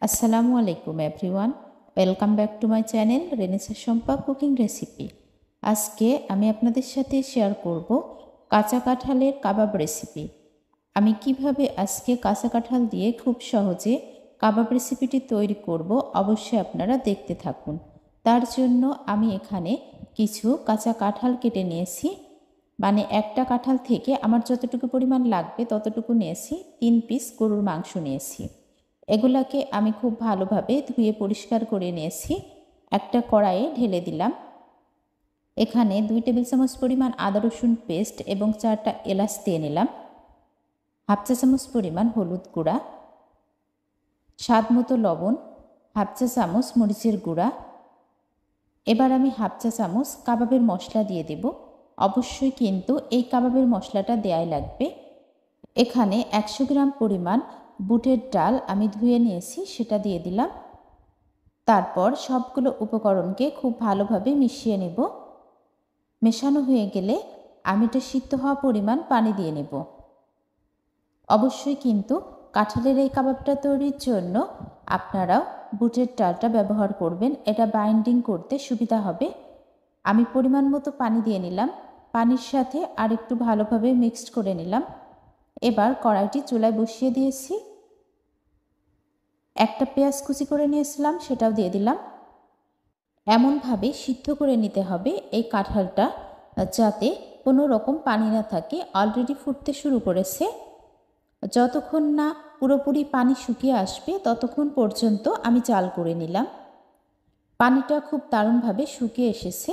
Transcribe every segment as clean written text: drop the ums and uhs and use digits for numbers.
আসসালামু আলাইকুম everyone, welcome back to my channel Renaissance Shampa cooking recipe. আজকে আমি আপনাদের সাথে শেয়ার করব কাঁচা কাঁঠালের কাবাব রেসিপি। আমি কিভাবে আজকে কাঁচা কাঁঠাল দিয়ে খুব সহজে কাবাব রেসিপিটি তৈরি করব, অবশ্যই আপনারা দেখতে থাকুন। তার জন্য আমি এখানে কিছু কাঁচা কাঁঠাল কেটে নিয়েছি, মানে একটা কাঁঠাল থেকে আমার যতটুকু পরিমাণ লাগবে ততটুকু নিয়েছি। 3 পিস গরুর মাংস নিয়েছি। এগুলাকে আমি খুব ভালোভাবে ধুয়ে পরিষ্কার করে নিয়েছি। একটা কড়াইয়ে ঢেলে দিলাম। এখানে 2 টেবিল চামচ পরিমাণ আদা রসুন পেস্ট এবং 4টা এলাচ দিয়ে নিলাম। হাফ চা চামচ পরিমাণ হলুদ গুঁড়া, স্বাদ মতো লবণ, হাফ চা চামচ মরিচের গুঁড়া। এবার আমি হাফ চা চামচ কাবাবের মশলা দিয়ে দেব। অবশ্যই কিন্তু এই কাবাবের মশলাটা দেয়াই লাগবে। এখানে 100 গ্রাম পরিমাণ বুটের ডাল আমি ধুয়ে নিয়েছি, সেটা দিয়ে দিলাম। তারপর সবগুলো উপকরণকে খুব ভালোভাবে মিশিয়ে নেব। মেশানো হয়ে গেলে আমি এটা সিদ্ধ হওয়া পরিমাণ পানি দিয়ে নেব। অবশ্যই কিন্তু কাঁঠালের এই কাবাবটা তৈরির জন্য আপনারাও বুটের ডালটা ব্যবহার করবেন, এটা বাইন্ডিং করতে সুবিধা হবে। আমি পরিমাণ মতো পানি দিয়ে নিলাম। পানির সাথে আর একটু ভালোভাবে মিক্সড করে নিলাম। এবার কড়াইটি চুলায় বসিয়ে দিয়েছি। একটা পেঁয়াজ কুচি করে নিয়েছিলাম, সেটাও দিয়ে দিলাম। এমনভাবে সিদ্ধ করে নিতে হবে এই কাঁঠালটা, যাতে কোনো রকম পানি না থাকে। অলরেডি ফুটতে শুরু করেছে। যতক্ষণ না পুরোপুরি পানি শুকিয়ে আসবে ততক্ষণ পর্যন্ত আমি জাল করে নিলাম। পানিটা খুব দারুণভাবে শুকিয়ে এসেছে।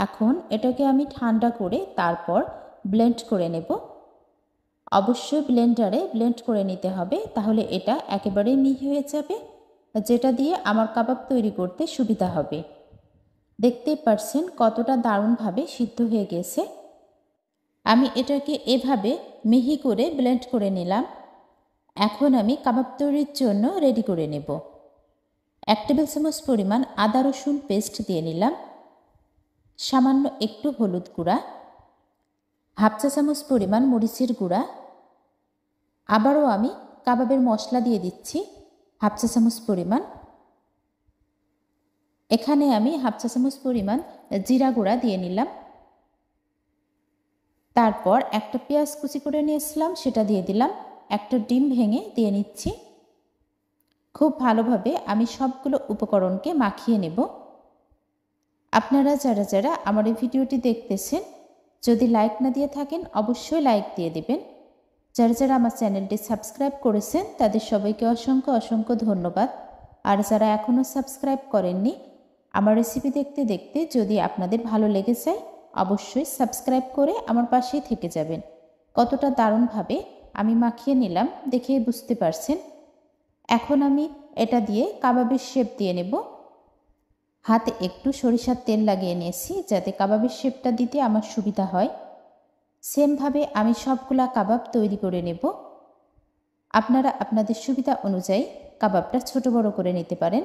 এখন এটাকে আমি ঠান্ডা করে তারপর ব্লেন্ড করে নেব। অবশ্যই ব্লেন্ডারে ব্লেন্ড করে নিতে হবে, তাহলে এটা একেবারে মিহি হয়ে যাবে, যেটা দিয়ে আমার কাবাব তৈরি করতে সুবিধা হবে। দেখতেই পাচ্ছেন কতটা দারুণভাবে সিদ্ধ হয়ে গেছে। আমি এটাকে এভাবে মিহি করে ব্লেন্ড করে নিলাম। এখন আমি কাবাব তৈরির জন্য রেডি করে নেব। 1 টেবিল চামচ পরিমাণ আদা রসুন পেস্ট দিয়ে নিলাম। সামান্য একটু হলুদ গুঁড়া, হাফ চা চামচ পরিমাণ মরিচের গুঁড়া। আবারও আমি কাবাবের মশলা দিয়ে দিচ্ছি, হাফ চা চামচ পরিমাণ। এখানে আমি হাফ চা চামচ পরিমাণ জিরা গুঁড়া দিয়ে নিলাম। তারপর একটা পেঁয়াজ কুচি করে নিয়েছিলাম, সেটা দিয়ে দিলাম। একটা ডিম ভেঙে দিয়ে নিচ্ছি। খুব ভালোভাবে আমি সবগুলো উপকরণকে মাখিয়ে নেব। আপনারা যারা যারা আমার এই ভিডিওটি দেখতেছেন, যদি লাইক না দিয়ে থাকেন অবশ্যই লাইক দিয়ে দিবেন। যারা যারা আমার চ্যানেলটি সাবস্ক্রাইব করেছেন তাদের সবাইকে অসংখ্য অসংখ্য ধন্যবাদ। আর যারা এখনও সাবস্ক্রাইব করেননি, আমার রেসিপি দেখতে দেখতে যদি আপনাদের ভালো লেগে যায় অবশ্যই সাবস্ক্রাইব করে আমার পাশেই থেকে যাবেন। কতটা দারুণভাবে আমি মাখিয়ে নিলাম দেখে বুঝতে পারছেন। এখন আমি এটা দিয়ে কাবাবের শেপ দিয়ে নেব। হাতে একটু সরিষার তেল লাগিয়ে নিয়েছি, যাতে কাবাবের শেপটা দিতে আমার সুবিধা হয়। সেমভাবে আমি সবগুলা কাবাব তৈরি করে নেব। আপনারা আপনাদের সুবিধা অনুযায়ী কাবাবটা ছোট বড় করে নিতে পারেন।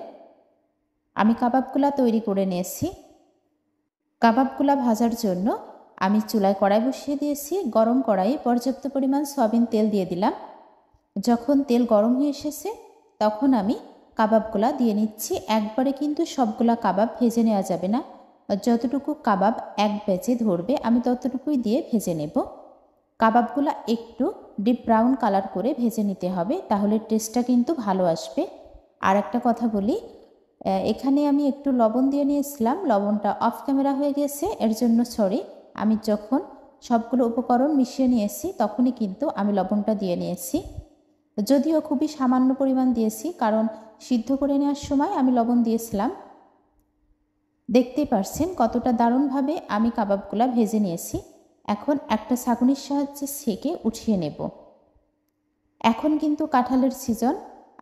আমি কাবাবগুলা তৈরি করে নিয়েছি। কাবাবগুলা ভাজার জন্য আমি চুলায় কড়াই বসিয়ে দিয়েছি। গরম কড়াইয়ে পর্যাপ্ত পরিমাণ সয়াবিন তেল দিয়ে দিলাম। যখন তেল গরম হয়ে এসেছে তখন আমি কাবাবগুলা দিয়ে নিচ্ছি। একবারে কিন্তু সবগুলা কাবাব ভেজে নেওয়া যাবে না, যতটুকু কাবাব এক ব্যাচে ধরবে আমি ততটুকুই দিয়ে ভেজে নেব। কাবাবগুলা একটু ডিপ ব্রাউন কালার করে ভেজে নিতে হবে, তাহলে টেস্টটা কিন্তু ভালো আসবে। আর একটা কথা বলি, এখানে আমি একটু লবণ দিয়ে নিয়েছিলাম, লবণটা অফ ক্যামেরা হয়ে গেছে, এর জন্য সরি। আমি যখন সবগুলো উপকরণ মিশিয়ে নিয়েছি তখনই কিন্তু আমি লবণটা দিয়ে নিয়েছি, যদিও খুবই সামান্য পরিমাণ দিয়েছি, কারণ সিদ্ধ করে নেওয়ার সময় আমি লবণ দিয়েছিলাম। দেখতেই পারছেন কতটা দারুণভাবে আমি কাবাবগুলা ভেজে নিয়েছি। এখন একটা ছাঁকুনির সাহায্যে ছেঁকে উঠিয়ে নেব। এখন কিন্তু কাঁঠালের সিজন,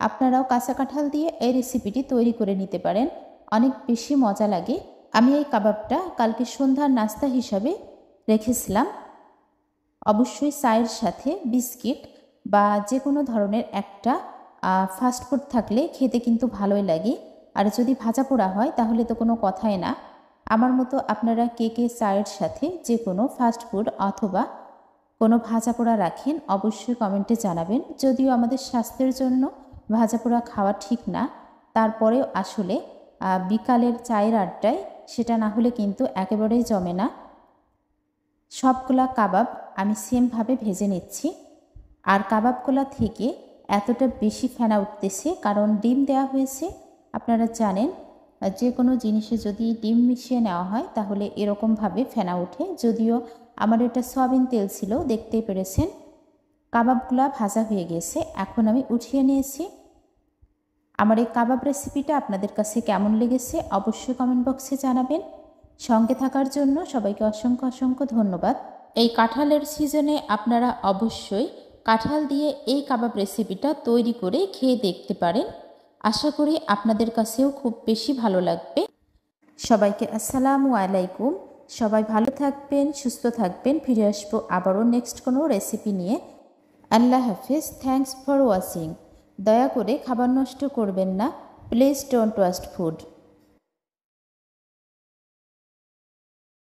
আপনারাও কাঁচা কাঁঠাল দিয়ে এই রেসিপিটি তৈরি করে নিতে পারেন, অনেক বেশি মজা লাগে। আমি এই কাবাবটা কালকে সন্ধ্যার নাস্তা হিসাবে রেখেছিলাম। অবশ্যই চায়ের সাথে বিস্কিট বা যে কোনো ধরনের একটা ফাস্টফুড থাকলে খেতে কিন্তু ভালোই লাগে। আর যদি ভাজা পোড়া হয় তাহলে তো কোনো কথাই না। আমার মতো আপনারা কে কে চায়ের সাথে যে কোনো ফাস্টফুড অথবা কোনো ভাজা পোড়া রাখেন অবশ্যই কমেন্টে জানাবেন। যদিও আমাদের স্বাস্থ্যের জন্য ভাজা পোড়া খাওয়া ঠিক না, তারপরেও আসলে বিকালের চায়ের আড্ডায় সেটা না হলে কিন্তু একেবারেই জমে না। সবগুলা কাবাব আমি সেমভাবে ভেজে নিচ্ছি। আর কাবাবগুলা থেকে এতটা বেশি ফেনা উঠতেছে কারণ ডিম দেওয়া হয়েছে। আপনারা জানেন যে কোনো জিনিসে যদি ডিম মিশিয়ে নেওয়া হয় তাহলে এরকমভাবে ফেনা ওঠে। যদিও আমার এটা সয়াবিন তেল ছিল, দেখতেই পেরেছেন। কাবাবগুলা ভাজা হয়ে গেছে, এখন আমি উঠিয়ে নিয়েছি। আমার এই কাবাব রেসিপিটা আপনাদের কাছে কেমন লেগেছে অবশ্যই কমেন্ট বক্সে জানাবেন। সঙ্গে থাকার জন্য সবাইকে অসংখ্য অসংখ্য ধন্যবাদ। এই কাঁঠালের সিজনে আপনারা অবশ্যই কাঁঠাল দিয়ে এই কাবাব রেসিপিটা তৈরি করে খেয়ে দেখতে পারেন। আশা করি আপনাদের কাছেও খুব বেশি ভালো লাগবে। সবাইকে আসসালামু আলাইকুম। সবাই ভালো থাকবেন, সুস্থ থাকবেন। ফিরে আসবো আবারও নেক্সট কোনো রেসিপি নিয়ে। আল্লাহ হাফিজ। Thanks for watching. দয়া করে খাবার নষ্ট করবেন না। Please don't waste food.